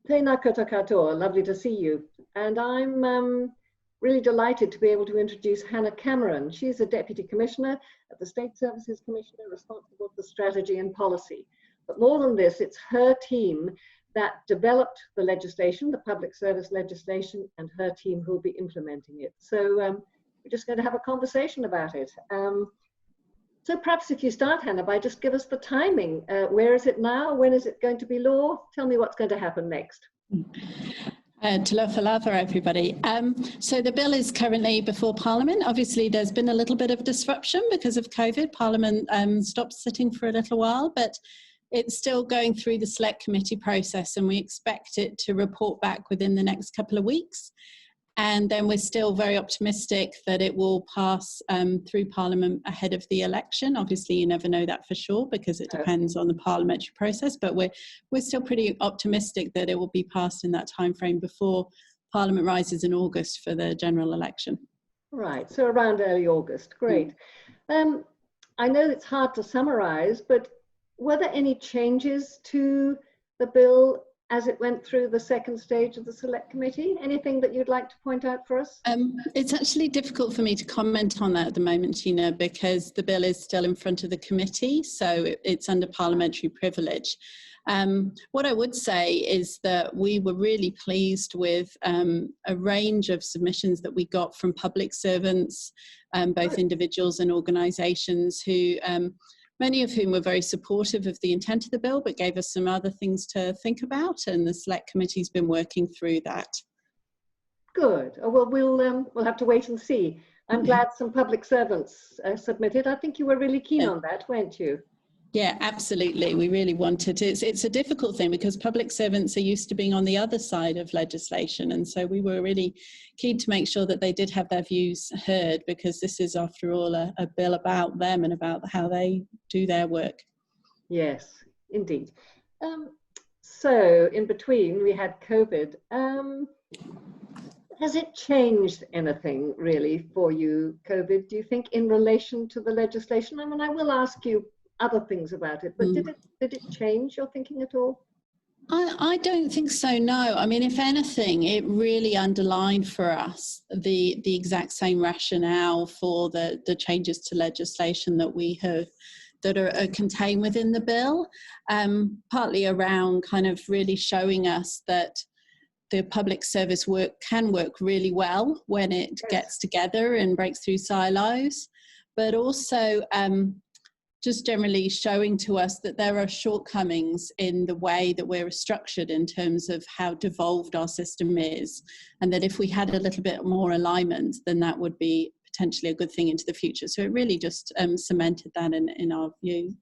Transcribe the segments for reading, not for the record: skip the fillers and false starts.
Tēnā koutou katoa, lovely to see you. And I'm really delighted to be able to introduce Hannah Cameron. She's a Deputy Commissioner at the State Services Commissioner responsible for strategy and policy. But more than this, it's her team that developed the legislation, the public service legislation, and her team who will be implementing it. So we're just going to have a conversation about it. So perhaps if you start, Hannah, by just give us the timing. Where is it now? When is it going to be law? Tell me what's going to happen next. Talofa lava, everybody. So the bill is currently before Parliament. Obviously, there's been a little bit of disruption because of COVID. Parliament stopped sitting for a little while, but it's still going through the select committee process, and we expect it to report back within the next couple of weeks. And then we're still very optimistic that it will pass through Parliament ahead of the election. Obviously, you never know that for sure because it depends on the parliamentary process, but we're still pretty optimistic that it will be passed in that time frame before Parliament rises in August for the general election. Right, so around early August, great. I know it's hard to summarise, but were there any changes to the bill as it went through the second stage of the Select Committee? Anything that you'd like to point out for us? It's actually difficult for me to comment on that at the moment, Shenagh, because the bill is still in front of the committee, so it's under parliamentary privilege. What I would say is that we were really pleased with a range of submissions that we got from public servants, both individuals and organisations who many of whom were very supportive of the intent of the bill, but gave us some other things to think about, and the Select Committee's been working through that. Good. Oh, well, we'll have to wait and see. I'm glad some public servants submitted. I think you were really keen on that, weren't you? Yeah, absolutely. We really wanted to. It's a difficult thing because public servants are used to being on the other side of legislation, and so we were really keen to make sure that they did have their views heard, because this is, after all, a bill about them and about how they do their work. Yes, indeed. So in between we had COVID. Has it changed anything really for you, COVID, do you think, in relation to the legislation? I mean, I will ask you other things about it, but did it change your thinking at all? I don't think so, no. I mean, if anything, it really underlined for us the exact same rationale for the changes to legislation that we have, that are contained within the bill, partly around kind of really showing us that the public service work can work really well when it gets together and breaks through silos, but also just generally showing to us that there are shortcomings in the way that we're structured in terms of how devolved our system is, and that if we had a little bit more alignment, then that would be potentially a good thing into the future. So it really just cemented that in our view.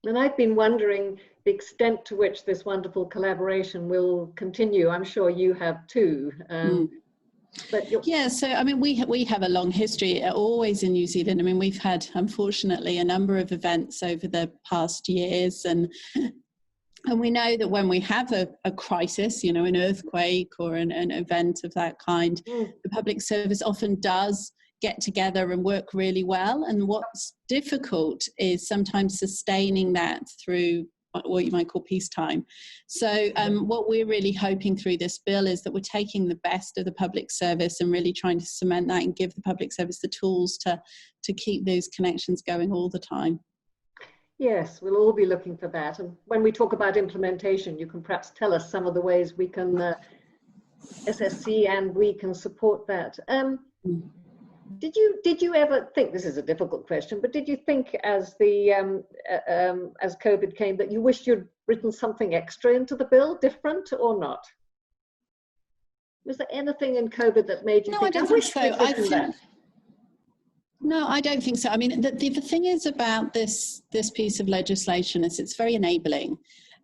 And I've been wondering the extent to which this wonderful collaboration will continue. I'm sure you have too. But yeah, so I mean, we have a long history always in New Zealand. I mean, we've had, unfortunately, a number of events over the past years, and we know that when we have a crisis, you know, an earthquake or an event of that kind, the public service often does get together and work really well. And what's difficult is sometimes sustaining that through what you might call peacetime. So what we're really hoping through this bill is that we're taking the best of the public service and really trying to cement that and give the public service the tools to keep those connections going all the time. Yes, we'll all be looking for that. And when we talk about implementation, you can perhaps tell us some of the ways we can, SSC and we can support that. Did you ever think, this is a difficult question, but did you think as as COVID came that you wished you'd written something extra into the bill, different or not? Was there anything in COVID that made you think, I don't think so. No, I don't think so. I mean, the thing is about this piece of legislation is it's very enabling.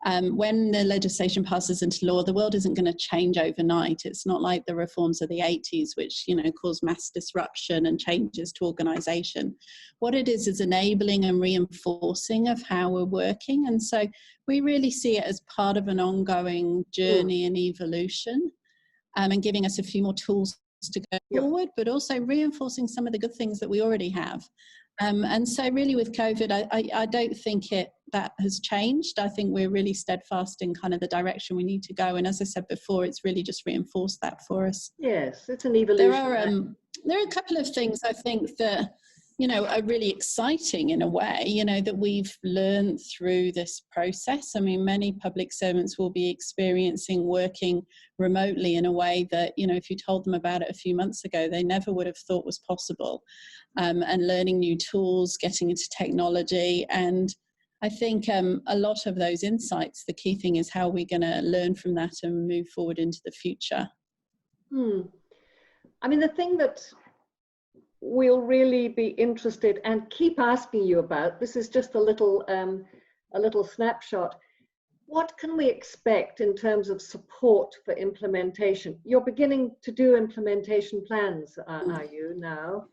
When the legislation passes into law, the world isn't going to change overnight. It's not like the reforms of the 80s, which, you know, caused mass disruption and changes to organisation. What it is enabling and reinforcing of how we're working. And so we really see it as part of an ongoing journey and evolution, and giving us a few more tools to go forward, but also reinforcing some of the good things that we already have. And so really with COVID, I don't think that has changed. I think we're really steadfast in kind of the direction we need to go. And as I said before, it's really just reinforced that for us. Yes, it's an evolution. There are a couple of things I think that, you know, are really exciting in a way, you know, that we've learned through this process. I mean, many public servants will be experiencing working remotely in a way that, you know, if you told them about it a few months ago, they never would have thought was possible. And learning new tools, getting into technology. And I think a lot of those insights, the key thing is how we're going to learn from that and move forward into the future. I mean, the thing that we'll really be interested and keep asking you about, this is just a little snapshot. What can we expect in terms of support for implementation? You're beginning to do implementation plans, are you now?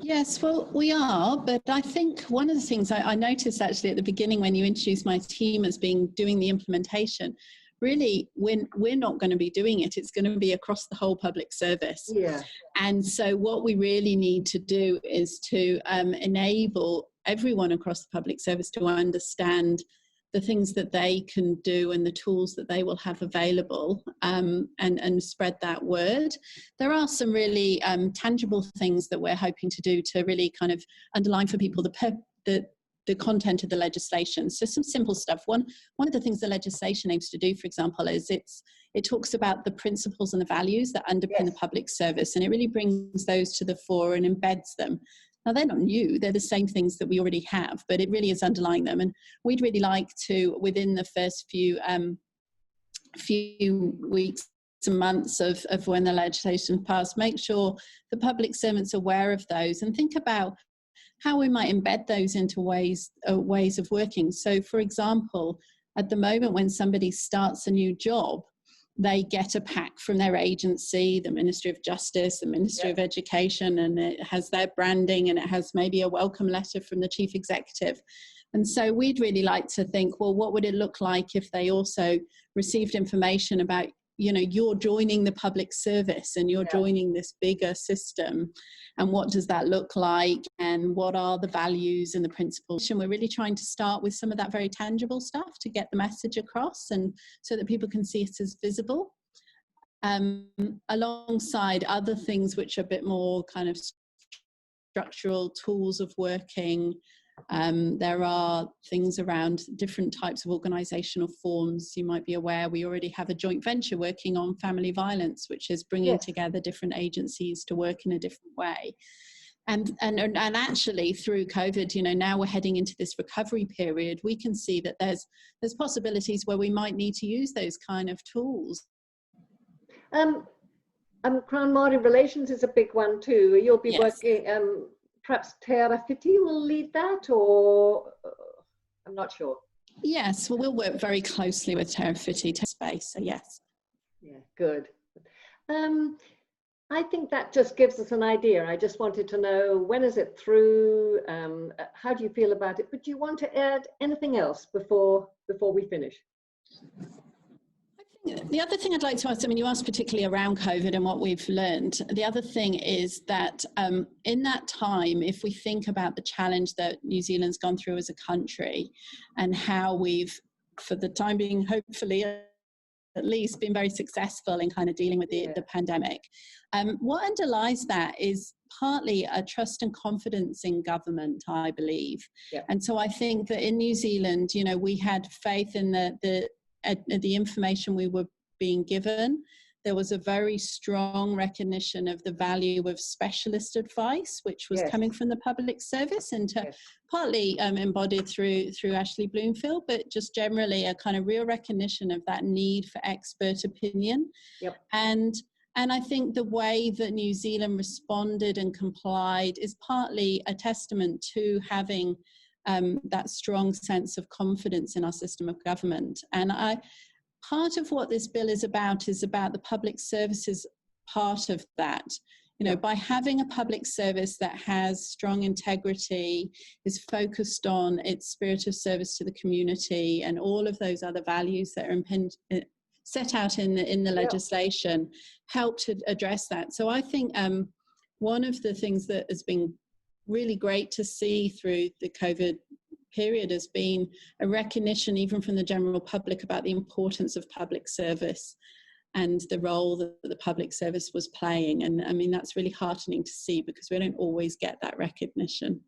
Yes, well, we are, but I think one of the things I noticed actually at the beginning when you introduced my team as doing the implementation, really, we're not going to be doing it. It's going to be across the whole public service. Yeah. And so what we really need to do is to enable everyone across the public service to understand the things that they can do and the tools that they will have available, and spread that word. There are some really tangible things that we're hoping to do to really kind of underline for people the content of the legislation. So some simple stuff. One of the things the legislation aims to do, for example, is it talks about the principles and the values that underpin the public service, and it really brings those to the fore and embeds them. Now, they're not new, they're the same things that we already have, but it really is underlying them. And we'd really like to, within the first few weeks and months of when the legislation passed, make sure the public servants are aware of those and think about how we might embed those into ways of working. So, for example, at the moment when somebody starts a new job, they get a pack from their agency, the Ministry of Justice, the Ministry of Education, and it has their branding and it has maybe a welcome letter from the Chief Executive. And so we'd really like to think, well, what would it look like if they also received information about, you know, you're joining the public service and you're joining this bigger system, and what does that look like, and what are the values and the principles? And we're really trying to start with some of that very tangible stuff to get the message across, and so that people can see it as visible, alongside other things which are a bit more kind of structural tools of working. There are things around different types of organisational forms. You might be aware we already have a joint venture working on family violence, which is bringing together different agencies to work in a different way. And actually through COVID, you know, now we're heading into this recovery period, we can see that there's possibilities where we might need to use those kind of tools. Crown Māori relations is a big one too. You'll be working, perhaps Tara Whiti will lead that, or I'm not sure. Yes, well, we'll work very closely with Tara Whiti to space, so yes. Yeah, good. I think that just gives us an idea. I just wanted to know, when is it through? How do you feel about it? But do you want to add anything else before we finish? The other thing I'd like to ask, I mean, you asked particularly around COVID and what we've learned. The other thing is that in that time, if we think about the challenge that New Zealand's gone through as a country and how we've, for the time being, hopefully at least, been very successful in kind of dealing with the pandemic. What underlies that is partly a trust and confidence in government, I believe. Yeah. And so I think that in New Zealand, you know, we had faith in the information we were being given. There was a very strong recognition of the value of specialist advice, which was coming from the public service, and partly embodied through Ashley Bloomfield, but just generally a kind of real recognition of that need for expert opinion. Yep. And I think the way that New Zealand responded and complied is partly a testament to having that strong sense of confidence in our system of government. And part of what this bill is about the public services part of that. You know, by having a public service that has strong integrity, is focused on its spirit of service to the community and all of those other values that are set out in the legislation, help to address that. So I think one of the things that has been really great to see through the COVID period has been a recognition, even from the general public, about the importance of public service and the role that the public service was playing. And I mean, that's really heartening to see, because we don't always get that recognition.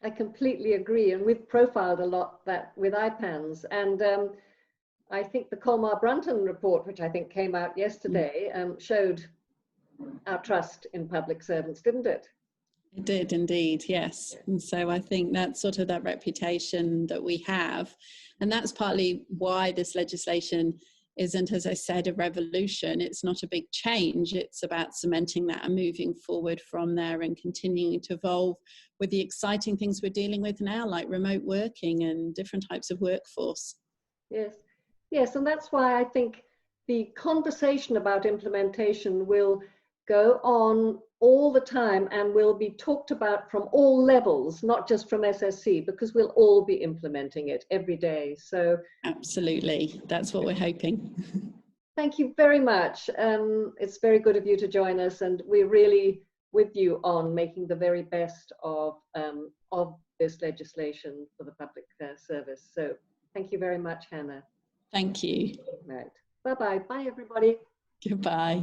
I completely agree. And we've profiled a lot that with IPANZ. And I think the Colmar-Brunton report, which I think came out yesterday, showed our trust in public servants, didn't it? It did indeed, yes. And so I think that's sort of that reputation that we have. And that's partly why this legislation isn't, as I said, a revolution. It's not a big change. It's about cementing that and moving forward from there and continuing to evolve with the exciting things we're dealing with now, like remote working and different types of workforce. Yes, yes. And that's why I think the conversation about implementation will go on all the time and will be talked about from all levels, not just from SSC, because we'll all be implementing it every day. So absolutely, that's what we're hoping. Thank you very much. It's very good of you to join us, and we're really with you on making the very best of this legislation for the public service. So thank you very much, Hannah. Thank you. Right. Bye-bye. Bye, everybody. Goodbye.